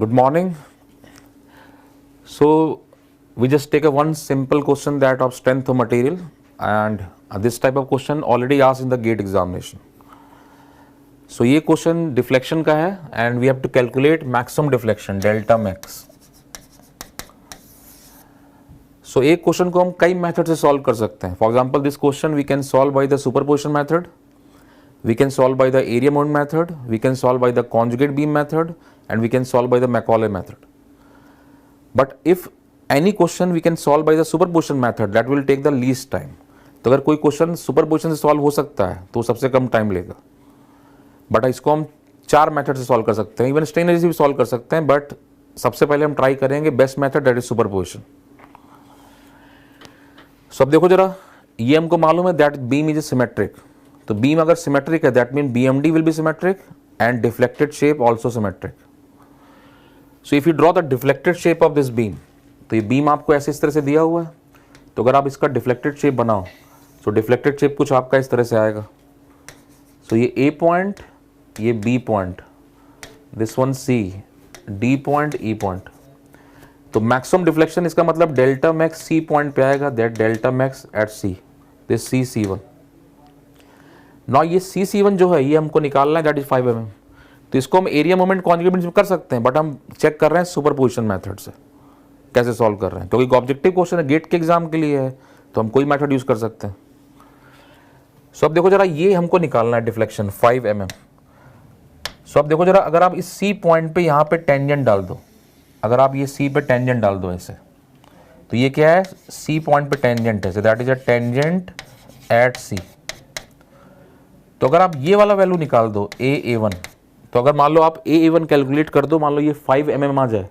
Good morning. So we just take a one simple question that of strength of material, and this type of question already asked in the GATE examination. So ये question deflection का है and we have to calculate maximum deflection delta max. So एक question को हम कई method से solve कर सकते हैं. For example, this question we can solve by the superposition method, we can solve by the area moment method, we can solve by the conjugate beam method, and we can solve by the Macaulay method. But if any question we can solve by the superposition method, that will take the least time. तो अगर कोई question superposition से solve हो सकता है तो सबसे कम time लेगा, बट इसको हम 4 मेथड से सॉल्व कर सकते हैं. इवन स्ट्रेन एनर्जी भी सॉल्व कर सकते हैं, बट सबसे पहले हम ट्राई करेंगे best method, that is superposition. So अब देखो जरा, ये हमको मालूम है दैट बीम इज सिमेट्रिक. तो बीम अगर सिमेट्रिक है that mean BMD will be symmetric and deflected shape also symmetric. So if you draw the deflected shape of this beam, तो ये बीम आपको ऐसे इस तरह से दिया हुआ है. तो अगर आप इसका डिफ्लेक्टेड शेप बनाओ तो डिफ्लेक्टेड शेप कुछ आपका इस तरह से आएगा. सो ये A पॉइंट, ये B point, this one C, D point, E point. तो मैक्सिमम डिफ्लेक्शन इसका मतलब डेल्टा मैक्स C पॉइंट पे आएगा, that delta max at C, this C1. Now ये C1 जो है ये हमको निकालना है, दैट इज 5 mm. तो इसको हम एरिया मोमेंट कॉन्जुगेट में कर सकते हैं, बट हम चेक कर रहे हैं सुपरपोजिशन मेथड से कैसे सॉल्व कर रहे हैं, क्योंकि ऑब्जेक्टिव क्वेश्चन है, गेट के एग्जाम के लिए है, तो हम कोई मेथड यूज कर सकते हैं. सो अब देखो जरा, ये हमको निकालना है डिफ्लेक्शन 5 mm. सो अब देखो जरा, अगर आप इस C पॉइंट पे यहाँ पे टेंजेंट डाल दो, अगर आप ये C पे टेंजेंट डाल दो ऐसे, तो ये क्या है, C पॉइंट पे टेंजेंट है, that is a tangent at C. तो अगर आप ये वाला वैल्यू निकाल दो A1, तो अगर मान लो आप A1 कैलकुलेट कर दो, मान लो ये 5 mm आ जाए,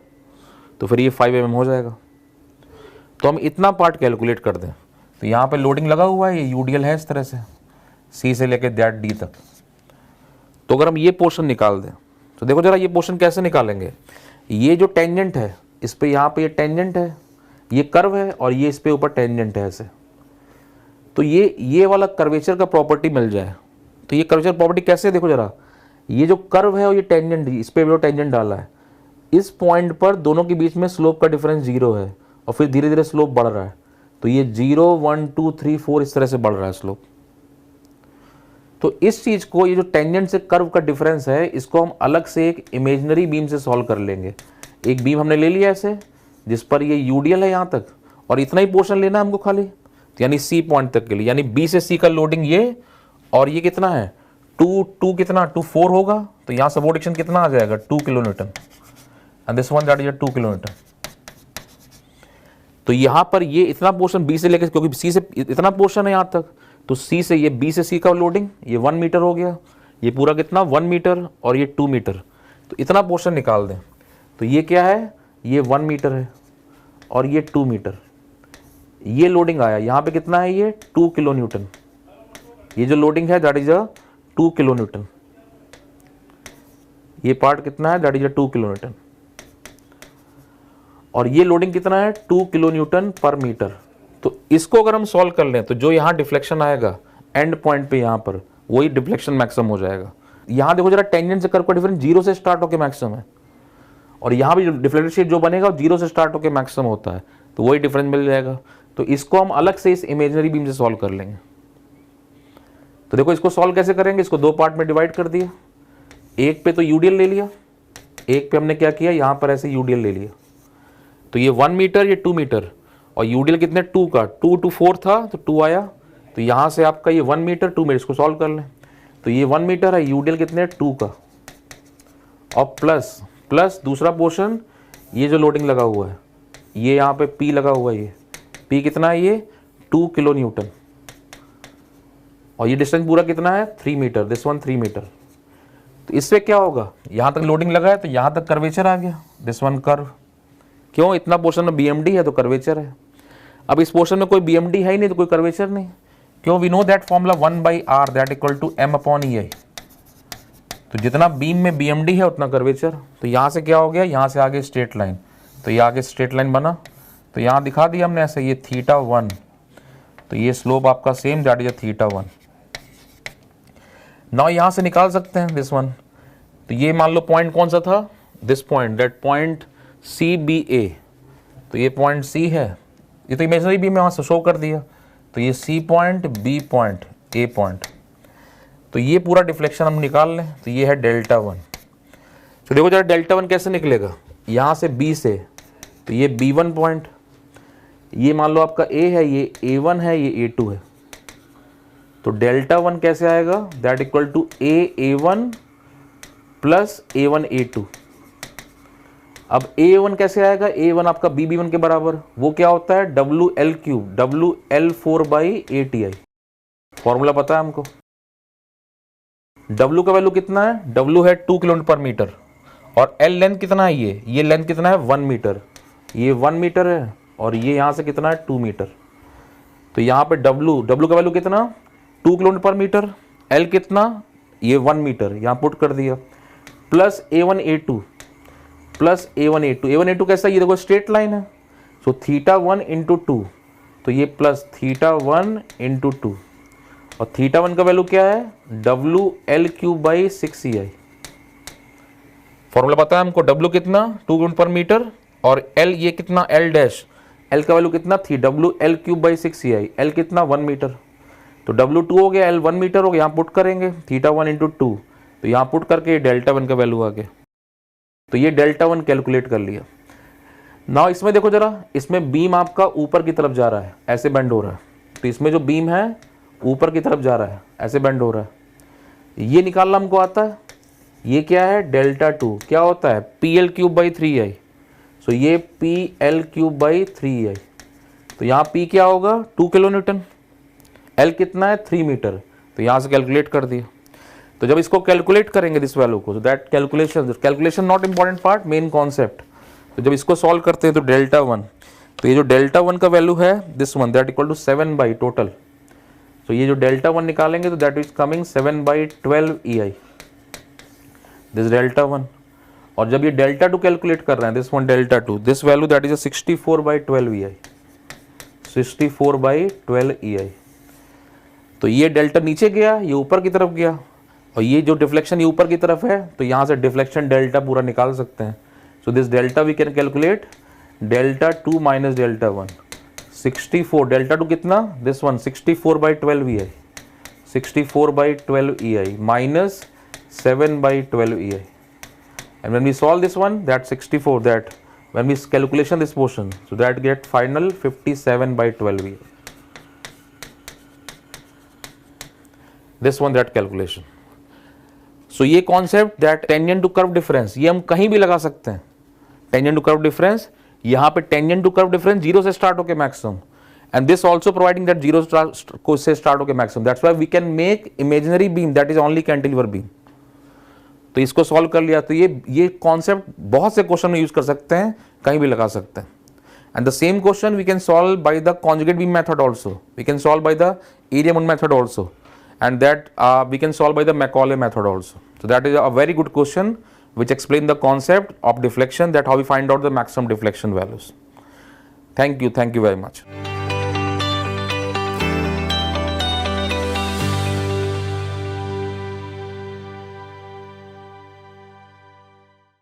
तो फिर ये 5 mm हो जाएगा. तो हम इतना पार्ट कैलकुलेट कर दें, तो यहाँ पे लोडिंग लगा हुआ है, ये UDL है इस तरह से C से लेके दैट D तक. तो अगर हम ये पोर्शन निकाल दें, तो देखो जरा ये पोर्शन कैसे निकालेंगे. ये जो टेंजेंट है इस पे, यहाँ पे ये टेंजेंट है, ये कर्व है, और ये इस पे ऊपर टेंजेंट है ऐसे. तो ये वाला कर्वेचर का प्रॉपर्टी मिल जाए. तो ये कर्वेचर प्रॉपर्टी कैसे, देखो जरा, ये जो कर्व है और ये टेंजेंट, इस पे जो टेंजेंट डाला है, इस पॉइंट पर दोनों के बीच में स्लोप का डिफरेंस 0 है, और फिर धीरे धीरे स्लोप बढ़ रहा है. तो ये 0 1 2 3 4 इस तरह से बढ़ रहा है स्लोप. तो इस चीज को, ये जो टेंजेंट से कर्व का डिफरेंस है, इसको हम अलग से एक इमेजिनरी बीम से सॉल्व कर लेंगे. एक बीम हमने ले लिया ऐसे, जिस पर ये UDL है यहाँ तक, और इतना ही पोर्शन लेना है हमको खाली, तो यानी C पॉइंट तक के लिए, यानी B से C का लोडिंग ये, और ये कितना है 2 कितना 2 4 होगा. तो यहाँ सपोर्ट एक्शन कितना आ जाएगा 2 kilo Newton, and this one that is 2 kilo Newton. तो यहाँ पर ये इतना पोर्शन B से लेकर, क्योंकि C से इतना पोर्शन है यहाँ तक, तो C से ये B से C का लोडिंग ये 1 मीटर हो गया, ये पूरा कितना 1 मीटर, और ये 2 मीटर. तो इतना पोर्शन निकाल दें, तो ये क्या है, ये 1 मीटर है, और ये 2 मीटर. ये लोडिंग आया यहाँ पे कितना है, ये 2 किलो न्यूटन. ये जो लोडिंग है दैट इज 2 किलो न्यूटन. ये पार्ट कितना है, दैट इज 2 किलो न्यूटन. और ये लोडिंग कितना है 2 किलो न्यूटन पर मीटर. तो इसको अगर हम सॉल्व कर लें, तो जो यहाँ डिफ्लेक्शन आएगा एंड पॉइंट पे यहाँ पर, वही डिफ्लेक्शन मैक्सिमम हो जाएगा. यहाँ देखो जरा, टेंजेंट से कर्व का डिफरेंस 0 से स्टार्ट होकर मैक्सिमम है, और यहाँ भी डिफ्लेक्टेड शेप जो बनेगा 0 से स्टार्ट होकर मैक्सिमम होता है, तो वही डिफरेंस मिल जाएगा. तो इसको हम अलग से इस इमेजिनरी बीम से सॉल्व कर लेंगे. तो देखो इसको सॉल्व कैसे करेंगे, इसको 2 पार्ट में डिवाइड कर दिया. एक पे तो UDL ले लिया, एक पे हमने क्या किया, यहाँ पर ऐसे UDL ले लिया. तो ये 1 मीटर, ये 2 मीटर, और UDL कितने 2 का, 2 to 4 था, तो 2 आया. तो यहाँ से आपका ये 1 मीटर 2 मीटर, इसको सॉल्व कर लें. तो ये 1 मीटर है, UDL कितने 2 का, और प्लस दूसरा पोर्शन, ये जो लोडिंग लगा हुआ है, ये यहाँ पे P लगा हुआ है, ये P कितना है, ये 2 किलो न्यूटन, और ये डिस्टेंस पूरा कितना है 3 मीटर, दिस वन 3 मीटर. तो इससे क्या होगा, यहाँ तक लोडिंग लगा है तो यहाँ तक कर्वेचर आ गया, दिस वन कर्व. क्यों, इतना पोर्शन में BMD है तो कर्वेचर है. अब इस पोर्शन में कोई BMD है ही नहीं तो कोई कर्वेचर नहीं. क्यों, we know that formula 1/r that equal to m/EI. तो जितना बीम में BMD है उतना कर्वेचर. तो यहाँ से क्या हो गया, यहाँ से आगे स्ट्रेट लाइन, तो ये आगे स्ट्रेट लाइन बना. तो यहाँ दिखा दिया हमने ऐसे, ये θ1, तो ये स्लोप आपका सेम दैट इज θ1. नाउ यहाँ से निकाल सकते हैं दिस वन. तो ये मान लो पॉइंट कौन सा था, this point, that point C B A, तो ये पॉइंट सी है, ये तो इमेजिनरी बीम में वहाँ से शो कर दिया, तो ये सी पॉइंट, बी पॉइंट, ए पॉइंट, तो ये पूरा डिफ्लेक्शन हम निकाल लें, तो ये है डेल्टा वन। तो देखो जरा डेल्टा वन कैसे निकलेगा, यहाँ से बी से, तो ये बी वन पॉइंट, ये मान लो आपका ए है, ये ए वन है, ये ए टू है, तो डेल्टा वन कैसे आएगा, that equal to A one plus A one A two. अब ए वन कैसे आएगा, ए वन आपका बी वन के बराबर, वो क्या होता है W L cube, W L 4/ATI, formula पता है हमको। W का वैल्यू कितना है, W है 2 किलोमीटर पर मीटर, और L लेंथ कितना है, ये लेंथ कितना है 1 मीटर, ये 1 मीटर है, और ये यहाँ से कितना है 2 मीटर, तो यहाँ पे W का वैल्यू कितना 2 किलोमीटर पर मीटर, L कितना ये 1 मीटर, यहाँ पुट कर दिया, plus A1 A2 plus A1 A2 कैसा, ये देखो स्ट्रेट लाइन है, सो थीटा 1 इंटू 2, तो ये प्लस थीटा 1 इंटू 2, और थीटा 1 का वैल्यू क्या है WL3/6EI, फॉर्मूला पता है हमको, W कितना 2 किलोमीटर पर मीटर, और L ये कितना L डैश, L का वैल्यू कितना थी WL3/6EI, L कितना 1 मीटर, तो W2 हो गया, L 1 मीटर हो गया, यहाँ पुट करेंगे थीटा 1 इंटू 2, तो यहाँ पुट करके डेल्टा 1 का वैल्यू आ गया, तो ये डेल्टा 1 कैलकुलेट कर लिया। नाउ इसमें देखो जरा, इसमें बीम आपका ऊपर की तरफ जा रहा है, ऐसे बेंड हो रहा है, तो इसमें जो बीम है ऊपर की तरफ जा रहा है, ऐसे बेंड हो रहा है, ये निकालना हमको आता है, ये क्या है डेल्टा 2, क्या होता है PL3/3EI, सो ये PL3/3EI, तो यहाँ P क्या होगा 2 किलो न्यूटन, L कितना है 3 मीटर, तो यहाँ से कैलकुलेट कर दिया। तो जब इसको कैलकुलेट करेंगे दिस वैल्यू को, that calculation not important part, main concept, तो जब इसको सॉल्व करते हैं तो डेल्टा 1, तो ये जो डेल्टा 1 का वैल्यू है this one, that equal to 7 by total, तो ये जो डेल्टा 1 निकालेंगे तो that is coming 7/12 EI, this delta 1, और जब ये डेल्टा 2 कैलकुलेट कर रहे हैं this one delta 2, this value that is 64/12 EI, 64/12 EI, तो ये डेल्टा नीचे गया, ये ऊपर की तरफ गया, और ये जो डिफ्लेक्शन ये ऊपर की तरफ है, तो यहाँ से डिफ्लेक्शन डेल्टा पूरा निकाल सकते हैं, so this delta we can calculate delta 2 minus delta 1, 64, delta 2 कितना this one 64/12 EI, 64/12 EI minus 7/12 EI, and when we solve this one, that 64, that when we calculation this portion, so that get final 57/12 EI, this one that calculation। so ये concept that tangent to curve difference, ये हम कहीं भी लगा सकते हैं, tangent to curve difference, यहाँ पे टेंजेंट टू कर्व डिफरेंस 0 से स्टार्ट होके maximum, and this also providing that 0 को से स्टार्ट होके maximum, that's why we can make imaginary beam that is only cantilever beam. तो इसको सॉल्व कर लिया, तो ये कॉन्सेप्ट बहुत से क्वेश्चन में यूज कर सकते हैं, कहीं भी लगा सकते हैं, and the same question we can solve by the conjugate beam method also, we can solve by the area moment method also, and that we can solve by the Macaulay method also. So that is a very good question which explain the concept of deflection, that how we find out the maximum deflection values. Thank you very much.